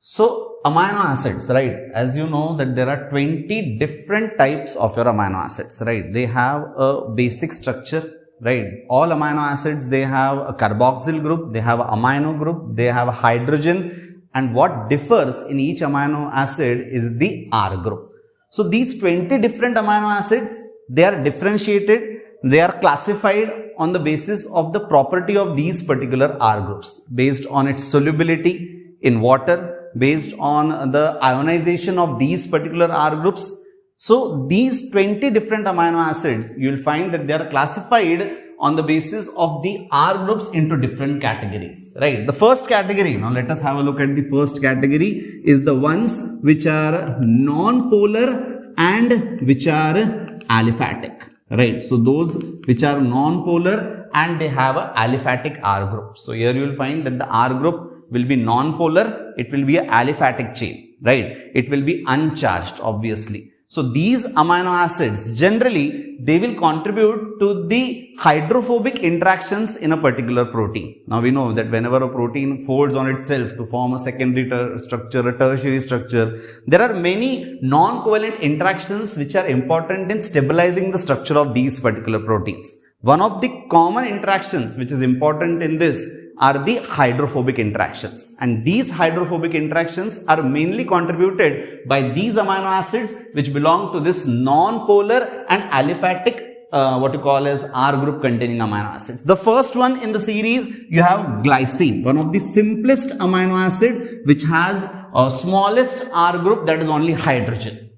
So amino acids, right? As you know that there are 20 different types of your amino acids, right? They have a basic structure, right? All amino acids, they have a carboxyl group, they have an amino group, they have a hydrogen, and what differs in each amino acid is the R group. So these 20 different amino acids, they are differentiated, they are classified on the basis of the property of these particular R groups based on its solubility in water, based on the ionization of these particular R groups. So these 20 different amino acids, you will find that they are classified on the basis of the R groups into different categories, right? The first category, now let us have a look at the first category, is the ones which are non-polar and which are aliphatic, right? So those which are non-polar and they have a aliphatic R group. So here you will find that the R group will be non-polar, it will be a aliphatic chain, right? It will be uncharged, obviously. So these amino acids, generally, they will contribute to the hydrophobic interactions in a particular protein. Now we know that whenever a protein folds on itself to form a secondary structure, a tertiary structure, there are many non-covalent interactions which are important in stabilizing the structure of these particular proteins. One of the common interactions which is important in this are the hydrophobic interactions, and these hydrophobic interactions are mainly contributed by these amino acids which belong to this non-polar and aliphatic what you call as R group containing amino acids. The first one in the series, you have glycine, one of the simplest amino acid which has a smallest R group, that is only hydrogen.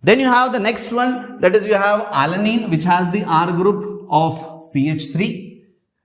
Then you have the next one, that is you have alanine which has the R group of CH3.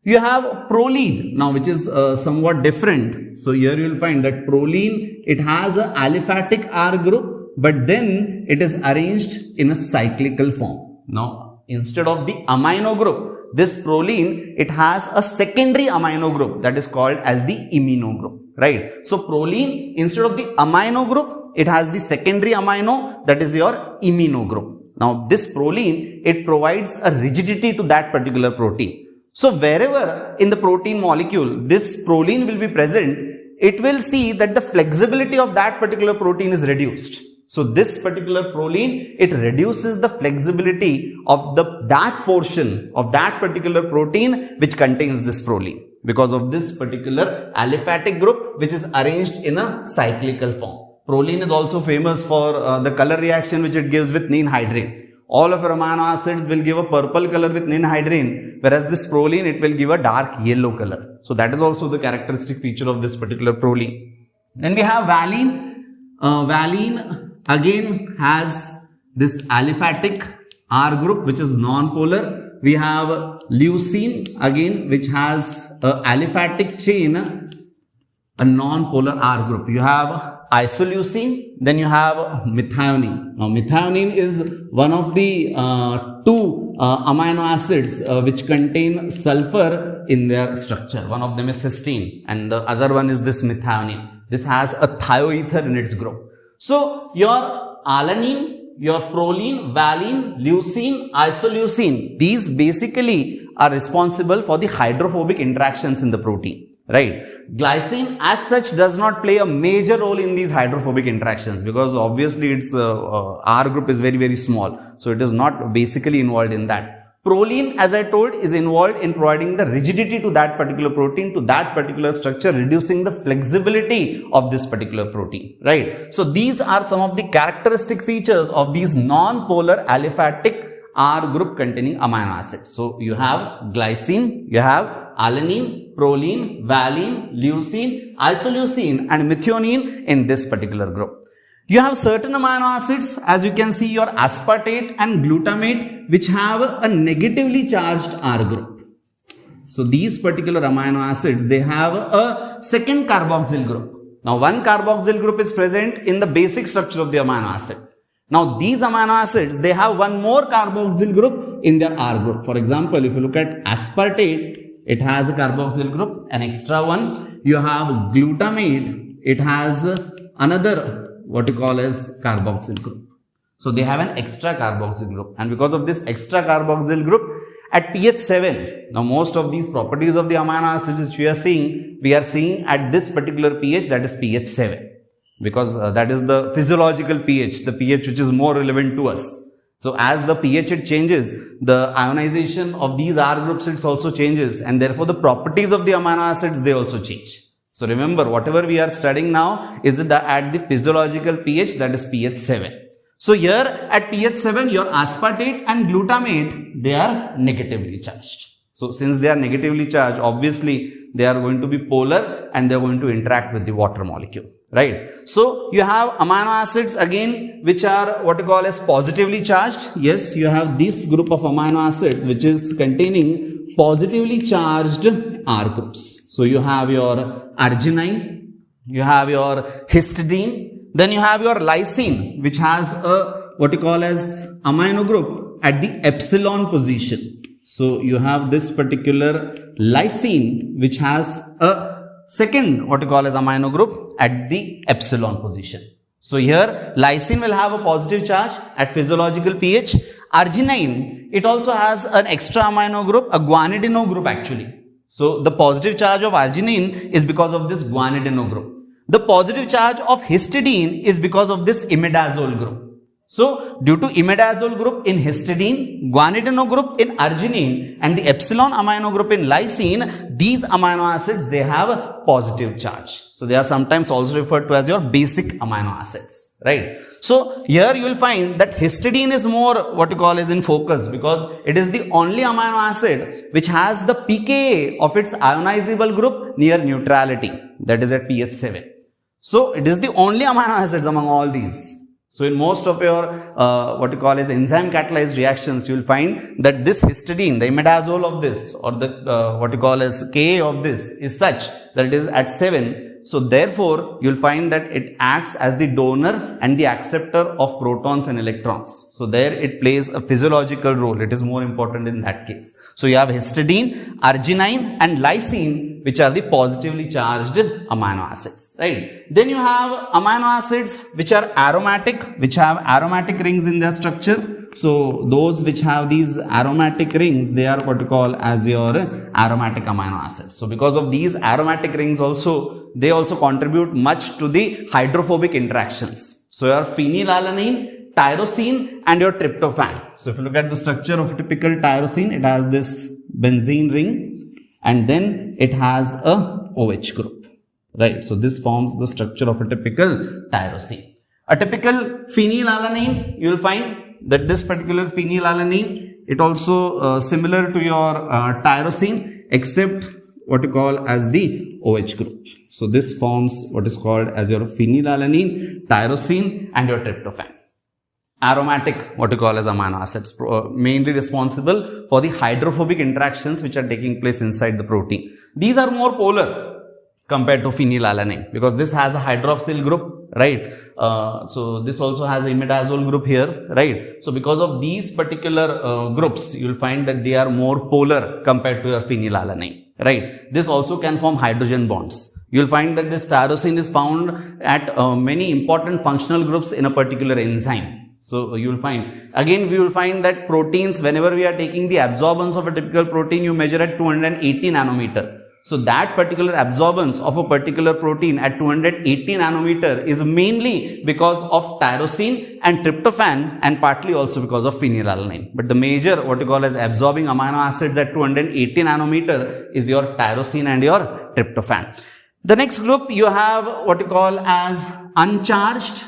You have proline now, which is somewhat different. So here you will find that proline, it has a aliphatic R group, but then it is arranged in a cyclical form. Now instead of the amino group, this proline, it has a secondary amino group that is called as the imino group, right? So proline, instead of the amino group, it has the secondary amino, that is your imino group. Now this proline, it provides a rigidity to that particular protein. So wherever in the protein molecule this proline will be present, it will see that the flexibility of that particular protein is reduced. So this particular proline, it reduces the flexibility of that portion of that particular protein which contains this proline, because of this particular aliphatic group which is arranged in a cyclical form. Proline is also famous for the color reaction which it gives with ninhydrin. All of your amino acids will give a purple color with ninhydrin, whereas this proline, it will give a dark yellow color. So that is also the characteristic feature of this particular proline. Then we have valine. Valine again has this aliphatic R group which is non-polar. We have leucine again which has a aliphatic chain, a non-polar R group. You have isoleucine, then you have methionine. Now methionine is one of the two amino acids which contain sulfur in their structure. One of them is cysteine and the other one is this methionine. This has a thioether in its group. So your alanine, your proline, valine, leucine, isoleucine, these basically are responsible for the hydrophobic interactions in the protein. Right. Glycine as such does not play a major role in these hydrophobic interactions because obviously its R group is very, very small. So it is not basically involved in that. Proline, as I told, is involved in providing the rigidity to that particular protein, to that particular structure, reducing the flexibility of this particular protein. Right. So these are some of the characteristic features of these non-polar aliphatic R group containing amino acids. So you have glycine, you have alanine, proline, valine, leucine, isoleucine and methionine in this particular group. You have certain amino acids, as you can see, your aspartate and glutamate, which have a negatively charged R group. So these particular amino acids, they have a second carboxyl group. Now one carboxyl group is present in the basic structure of the amino acid. Now these amino acids, they have one more carboxyl group in their R group. For example, if you look at aspartate, it has a carboxyl group, an extra one. You have glutamate, it has another what you call as carboxyl group. So they have an extra carboxyl group, and because of this extra carboxyl group at pH 7, now most of these properties of the amino acids which we are seeing at this particular pH, that is pH 7. because that is the physiological pH, the pH which is more relevant to us. So as the pH it changes, the ionization of these R groups it also changes, and therefore the properties of the amino acids they also change. So remember, whatever we are studying now is at the physiological pH, that is pH 7. So here at pH 7, your aspartate and glutamate, they are negatively charged. So since they are negatively charged, obviously they are going to be polar and they are going to interact with the water molecule, right? So you have amino acids again which are what you call as positively charged. Yes, you have this group of amino acids which is containing positively charged R groups. So you have your arginine, you have your histidine, then you have your lysine which has a what you call as amino group at the epsilon position. So you have this particular lysine which has a second what you call as amino group at the epsilon position. So here lysine will have a positive charge at physiological pH. Arginine, it also has an extra amino group, a guanidino group actually. So the positive charge of arginine is because of this guanidino group. The positive charge of histidine is because of this imidazole group. So due to imidazole group in histidine, guanidino group in arginine and the epsilon amino group in lysine, these amino acids they have a positive charge. So they are sometimes also referred to as your basic amino acids, right? So here you will find that histidine is more what you call is in focus because it is the only amino acid which has the pKa of its ionizable group near neutrality, that is at pH 7. So it is the only amino acids among all these. So in most of your what you call as enzyme catalyzed reactions, you will find that this histidine, the imidazole of this or the what you call as Ka of this is such that it is at 7. So therefore, you will find that it acts as the donor and the acceptor of protons and electrons. So there it plays a physiological role. It is more important in that case. So you have histidine, arginine and lysine which are the positively charged amino acids, right? Then you have amino acids which are aromatic, which have aromatic rings in their structure. So those which have these aromatic rings, they are what you call as your aromatic amino acids. So because of these aromatic rings also, they also contribute much to the hydrophobic interactions. So your phenylalanine, tyrosine and your tryptophan. So if you look at the structure of a typical tyrosine, it has this benzene ring and then it has a OH group, right? So this forms the structure of a typical tyrosine. A typical phenylalanine, you will find that this particular phenylalanine, it also similar to your tyrosine except what you call as the OH group. So this forms what is called as your phenylalanine, tyrosine and your tryptophan. Aromatic, what you call as amino acids, mainly responsible for the hydrophobic interactions which are taking place inside the protein. These are more polar compared to phenylalanine because this has a hydroxyl group, right? So this also has a imidazole group here, right? So because of these particular groups, you will find that they are more polar compared to your phenylalanine, right? This also can form hydrogen bonds. You will find that this tyrosine is found at many important functional groups in a particular enzyme. So you will find, again we will find that proteins, whenever we are taking the absorbance of a typical protein, you measure at 280 nanometer. So that particular absorbance of a particular protein at 280 nanometer is mainly because of tyrosine and tryptophan and partly also because of phenylalanine. But the major what you call as absorbing amino acids at 280 nanometer is your tyrosine and your tryptophan. The next group you have what you call as uncharged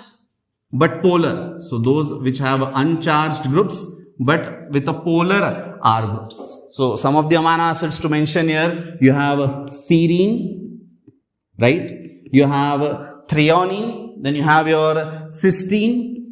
but polar. So those which have uncharged groups but with a polar R groups. So some of the amino acids to mention here, you have serine, right? You have threonine, then you have your cysteine,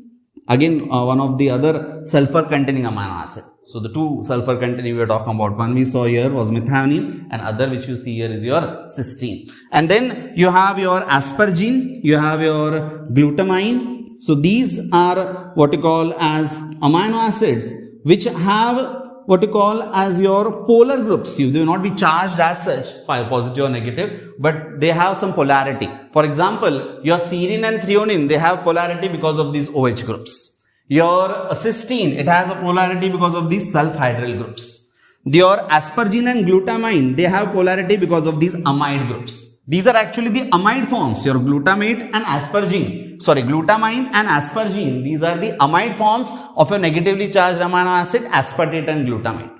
again one of the other sulfur containing amino acid. So the two sulfur containing we are talking about, one we saw here was methionine and other which you see here is your cysteine. And then you have your asparagine, you have your glutamine. So these are what you call as amino acids which have what you call as your polar groups. They will not be charged as such, positive or negative, but they have some polarity. For example, your serine and threonine, they have polarity because of these OH groups. Your cysteine, it has a polarity because of these sulfhydryl groups. Your asparagine and glutamine, they have polarity because of these amide groups. These are actually the amide forms, your glutamate and aspargine. Sorry, glutamine and aspargine. These are the amide forms of your negatively charged amino acid, aspartate and glutamate.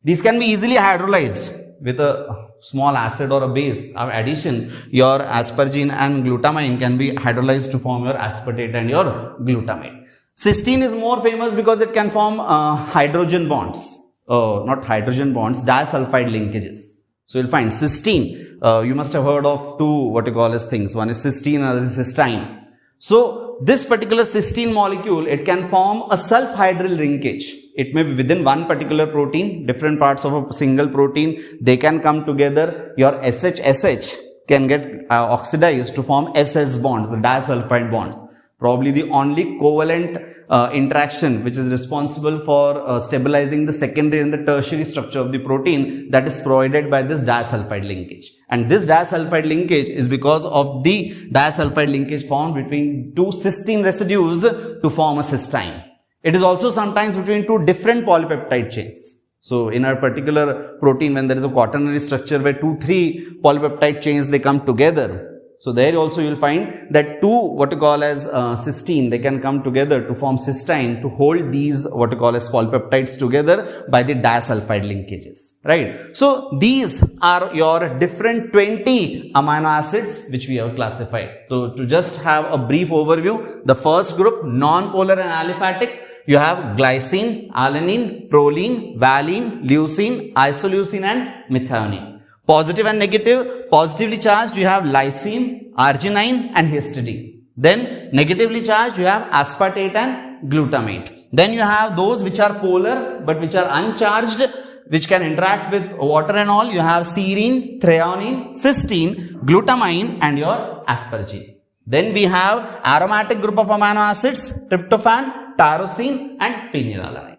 These can be easily hydrolyzed with a small acid or a base of addition. Your aspargine and glutamine can be hydrolyzed to form your aspartate and your glutamate. Cysteine is more famous because it can form hydrogen bonds, not hydrogen bonds, disulfide linkages. So you'll find cysteine. You must have heard of two what you call as things. One is cysteine and other is cysteine. So this particular cysteine molecule, it can form a self-hydryl linkage. It may be within one particular protein, different parts of a single protein, they can come together. Your SH can get oxidized to form SS bonds, the disulfide bonds. Probably the only covalent interaction which is responsible for stabilizing the secondary and the tertiary structure of the protein, that is provided by this disulfide linkage. And this disulfide linkage is because of the disulfide linkage formed between two cysteine residues to form a cysteine. It is also sometimes between two different polypeptide chains. So in a particular protein, when there is a quaternary structure where 2-3 polypeptide chains, they come together. So there also you will find that two what you call as cysteine, they can come together to form cysteine to hold these what you call as polypeptides together by the disulfide linkages, right? So these are your different 20 amino acids which we have classified. So to just have a brief overview, the first group, non-polar and aliphatic, you have glycine, alanine, proline, valine, leucine, isoleucine and methionine. Positive and negative, positively charged you have lysine, arginine and histidine. Then negatively charged you have aspartate and glutamate. Then you have those which are polar but which are uncharged, which can interact with water and all. You have serine, threonine, cysteine, glutamine and your aspargine. Then we have aromatic group of amino acids, tryptophan, tyrosine and phenylalanine.